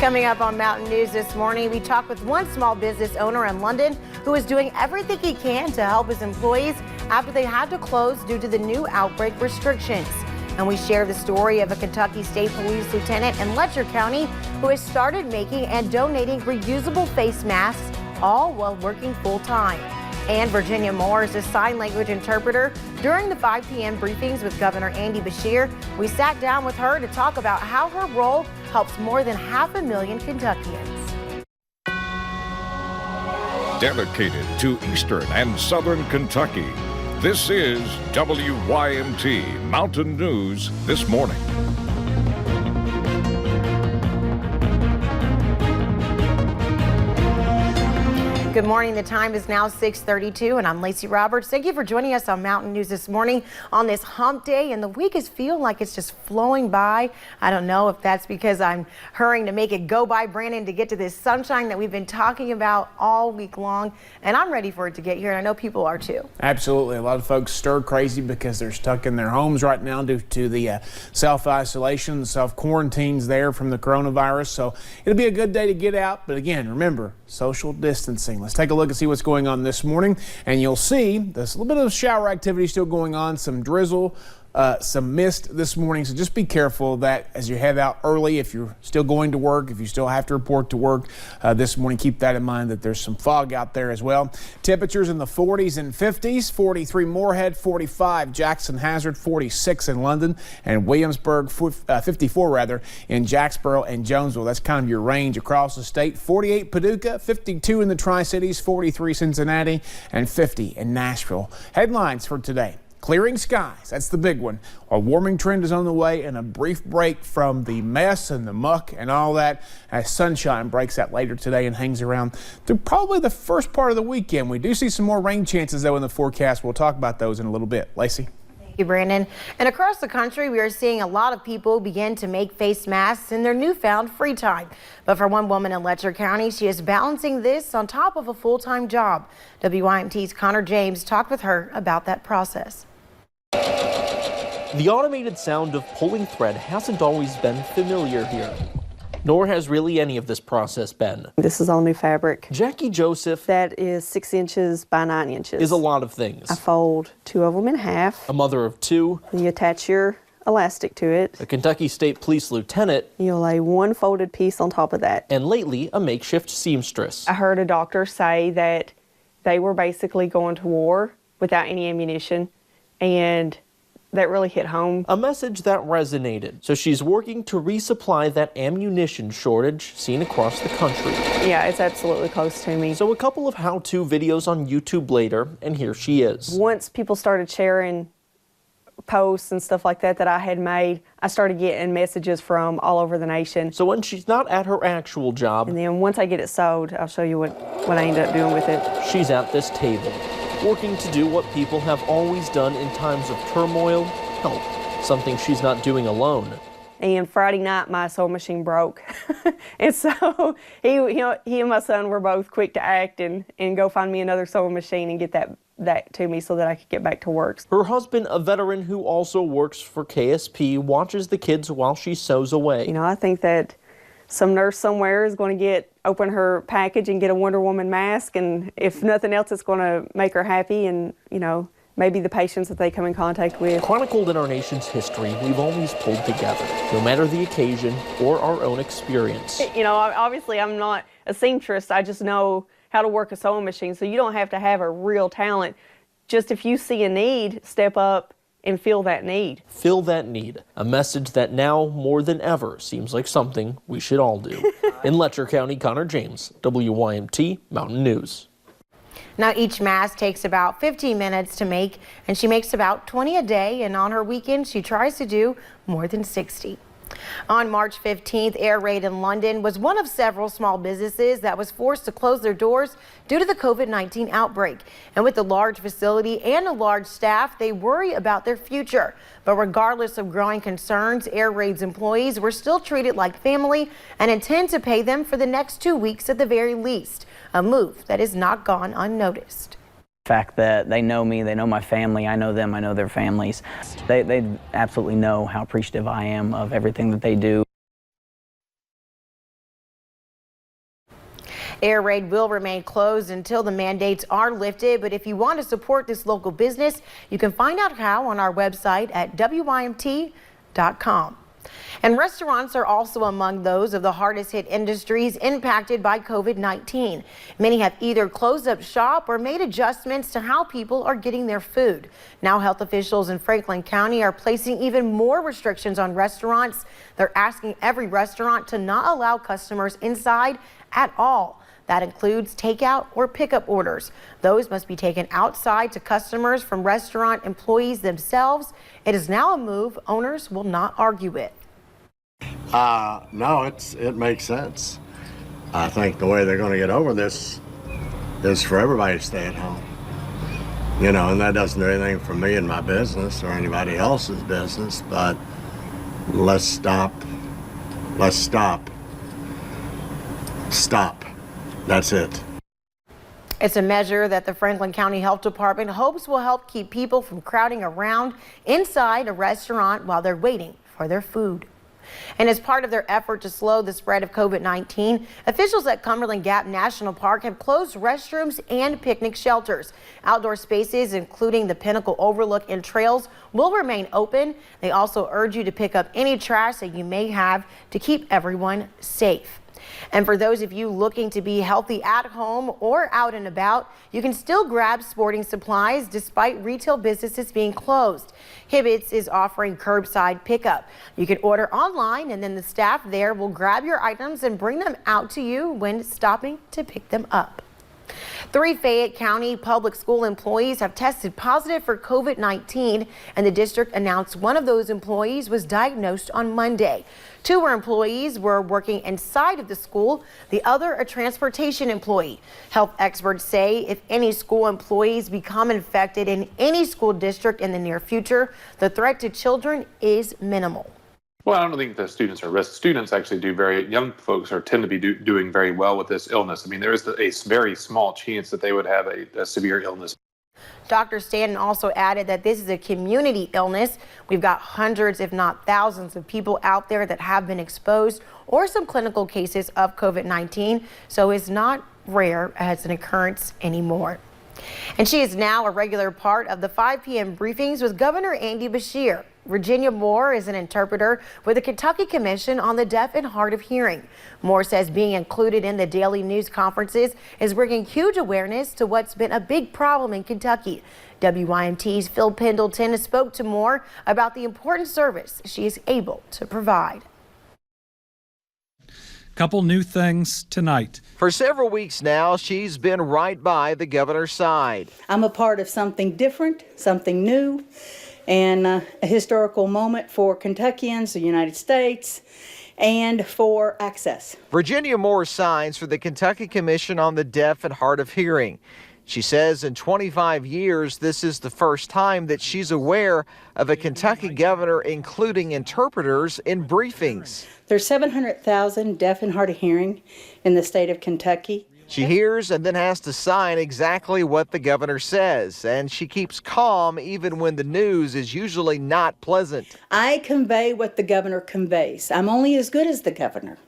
Coming up on Mountain News this morning, we talk with one small business owner in London who is doing everything he can to help his employees after they had to close due to the new outbreak restrictions. And we share the story of a Kentucky State Police lieutenant in Letcher County who has started making and donating reusable face masks, all while working full-time. And Virginia Moore is a sign language interpreter. During the 5 p.m. briefings with Governor Andy Beshear, we sat down with her to talk about how her role helps more than 500,000 Kentuckians. Dedicated to Eastern and Southern Kentucky, this is WYMT Mountain News This Morning. Good morning. The time is now 6:32 and I'm Lacey Roberts. Thank you for joining us on Mountain News this morning on this hump day, and the week is feeling like it's just flowing by. I don't know if that's because I'm hurrying to make it go by, Brandon, to get to this sunshine that we've been talking about all week long, and I'm ready for it to get here, and I know people are too. Absolutely. A lot of folks stir crazy because they're stuck in their homes right now due to the self-isolation, self-quarantines there from the coronavirus. So it'll be a good day to get out, but again, remember, social distancing. Let's take a look and see what's going on this morning, and you'll see there's a little bit of shower activity still going on, some drizzle, some mist this morning, so just be careful that as you head out early, if you're still going to work, if you still have to report to work this morning, keep that in mind that there's some fog out there as well. Temperatures in the 40s and 50s, 43 Moorhead, 45 Jackson Hazard, 46 in London and Williamsburg, 54 rather in Jacksboro and Jonesville. That's kind of your range across the state. 48 Paducah, 52 in the Tri-Cities, 43 Cincinnati and 50 in Nashville. Headlines for today. Clearing skies, that's the big one. A warming trend is on the way and a brief break from the mess and the muck and all that as sunshine breaks out later today and hangs around through probably the first part of the weekend. We do see some more rain chances though in the forecast. We'll talk about those in a little bit. Lacey. Thank you, Brandon. And across the country, we are seeing a lot of people begin to make face masks in their newfound free time. But for one woman in Letcher County, she is balancing this on top of a full-time job. WYMT's Connor James talked with her about that process. The automated sound of pulling thread hasn't always been familiar here, nor has really any of this process been. This is all new fabric. Jackie Joseph, that is 6 inches by 9 inches. Is a lot of things. I fold 2 of them in half. A mother of 2. And you attach your elastic to it. A Kentucky State Police lieutenant. You'll lay one folded piece on top of that. And lately, a makeshift seamstress. I heard a doctor say that they were basically going to war without any ammunition, and that really hit home. A message that resonated. So she's working to resupply that ammunition shortage seen across the country. Yeah, it's absolutely close to me. So a couple of how-to videos on YouTube later, and here she is. Once people started sharing posts and stuff like that I had made, I started getting messages from all over the nation. So when she's not at her actual job, and then once I get it sold, I'll show you what I end up doing with it. She's at this table, working to do what people have always done in times of turmoil, help, something she's not doing alone. And Friday night, my sewing machine broke. And so he and my son were both quick to act and go find me another sewing machine and get that to me so that I could get back to work. Her husband, a veteran who also works for KSP, watches the kids while she sews away. You know, I think that some nurse somewhere is going to open her package and get a Wonder Woman mask, and if nothing else, it's going to make her happy, and, you know, maybe the patients that they come in contact with. Chronicled in our nation's history, we've always pulled together, no matter the occasion or our own experience. You know, obviously I'm not a seamstress, I just know how to work a sewing machine, so you don't have to have a real talent. Just if you see a need, step up and fill that need. Fill that need. A message that now, more than ever, seems like something we should all do. In Letcher County, Connor James, WYMT Mountain News. Now, each mask takes about 15 minutes to make, and she makes about 20 a day, and on her weekends, she tries to do more than 60. On March 15th, Air Raid in London was one of several small businesses that was forced to close their doors due to the COVID-19 outbreak. And with a large facility and a large staff, they worry about their future. But regardless of growing concerns, Air Raid's employees were still treated like family and intend to pay them for the next 2 weeks at the very least, a move that has not gone unnoticed. fact that they know me, they know my family, I know them, I know their families. They absolutely know how appreciative I am of everything that they do. Air Raid will remain closed until the mandates are lifted, but if you want to support this local business, you can find out how on our website at WYMT.com. And restaurants are also among those of the hardest hit industries impacted by COVID-19. Many have either closed up shop or made adjustments to how people are getting their food. Now health officials in Franklin County are placing even more restrictions on restaurants. They're asking every restaurant to not allow customers inside at all. That includes takeout or pickup orders. Those must be taken outside to customers from restaurant employees themselves. It is now a move owners will not argue with. No, it makes sense. I think the way they're going to get over this is for everybody to stay at home. You know, and that doesn't do anything for me and my business or anybody else's business, but let's stop. Stop. That's it. It's a measure that the Franklin County Health Department hopes will help keep people from crowding around inside a restaurant while they're waiting for their food. And as part of their effort to slow the spread of COVID-19, officials at Cumberland Gap National Park have closed restrooms and picnic shelters. Outdoor spaces, including the Pinnacle Overlook and trails, will remain open. They also urge you to pick up any trash that you may have to keep everyone safe. And for those of you looking to be healthy at home or out and about, you can still grab sporting supplies despite retail businesses being closed. Hibbett's is offering curbside pickup. You can order online and then the staff there will grab your items and bring them out to you when stopping to pick them up. 3 Fayette County public school employees have tested positive for COVID-19, and the district announced one of those employees was diagnosed on Monday. 2 employees were working inside of the school, the other a transportation employee. Health experts say if any school employees become infected in any school district in the near future, the threat to children is minimal. Well, I don't think the students are risk. Students actually young folks tend to be doing very well with this illness. I mean, there is a very small chance that they would have a severe illness. Dr. Stanton also added that this is a community illness. We've got hundreds, if not thousands, of people out there that have been exposed or some clinical cases of COVID-19. So it's not rare as an occurrence anymore. And she is now a regular part of the 5 p.m. briefings with Governor Andy Beshear. Virginia Moore is an interpreter with the Kentucky Commission on the Deaf and Hard of Hearing. Moore says being included in the daily news conferences is bringing huge awareness to what's been a big problem in Kentucky. WYMT's Phil Pendleton spoke to Moore about the important service she is able to provide. Couple new things tonight. For several weeks now, she's been right by the governor's side. I'm a part of something different, something new, and a historical moment for Kentuckians, the United States, and for access. Virginia Moore signs for the Kentucky Commission on the Deaf and Hard of Hearing. She says in 25 years, this is the first time that she's aware of a Kentucky governor including interpreters in briefings. There's 700,000 deaf and hard of hearing in the state of Kentucky. She hears and then has to sign exactly what the governor says, and she keeps calm even when the news is usually not pleasant. I convey what the governor conveys. I'm only as good as the governor.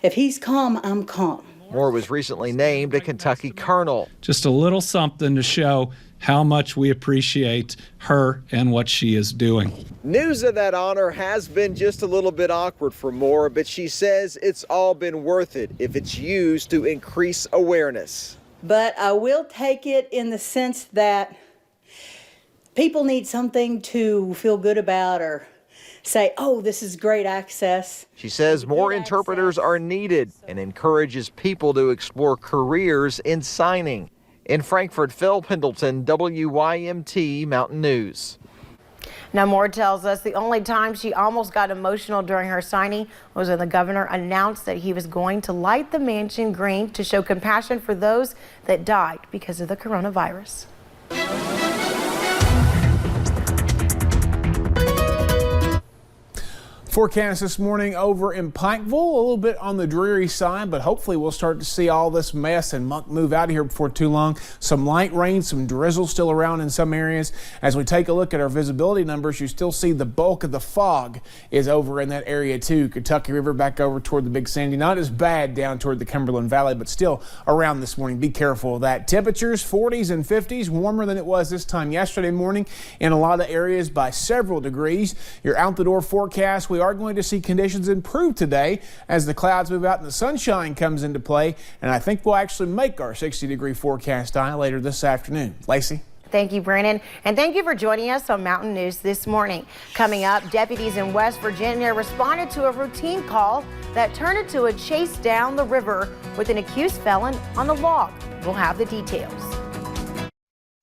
If he's calm, I'm calm. Moore was recently named a Kentucky colonel. Just a little something to show how much we appreciate her and what she is doing. News of that honor has been just a little bit awkward for Moore, but she says it's all been worth it if it's used to increase awareness. But I will take it in the sense that people need something to feel good about or say, oh, this is great access. She says more interpreters are needed and encourages people to explore careers in signing. In Frankfort, Phil Pendleton, WYMT Mountain News. Now, Moore tells us the only time she almost got emotional during her signing was when the governor announced that he was going to light the mansion green to show compassion for those that died because of the coronavirus. Forecast this morning over in Pikeville, a little bit on the dreary side, but hopefully we'll start to see all this mess and muck move out of here before too long. Some light rain, some drizzle still around in some areas. As we take a look at our visibility numbers, you still see the bulk of the fog is over in that area too. Kentucky River back over toward the Big Sandy. Not as bad down toward the Cumberland Valley, but still around this morning. Be careful of that. Temperatures 40s and 50s, warmer than it was this time yesterday morning in a lot of areas by several degrees. Your out the door forecast, we are going to see conditions improve today as the clouds move out and the sunshine comes into play, and I think we'll actually make our 60-degree forecast high later this afternoon. Lacey? Thank you, Brandon, and thank you for joining us on Mountain News this morning. Coming up, deputies in West Virginia responded to a routine call that turned into a chase down the river with an accused felon on a log. We'll have the details.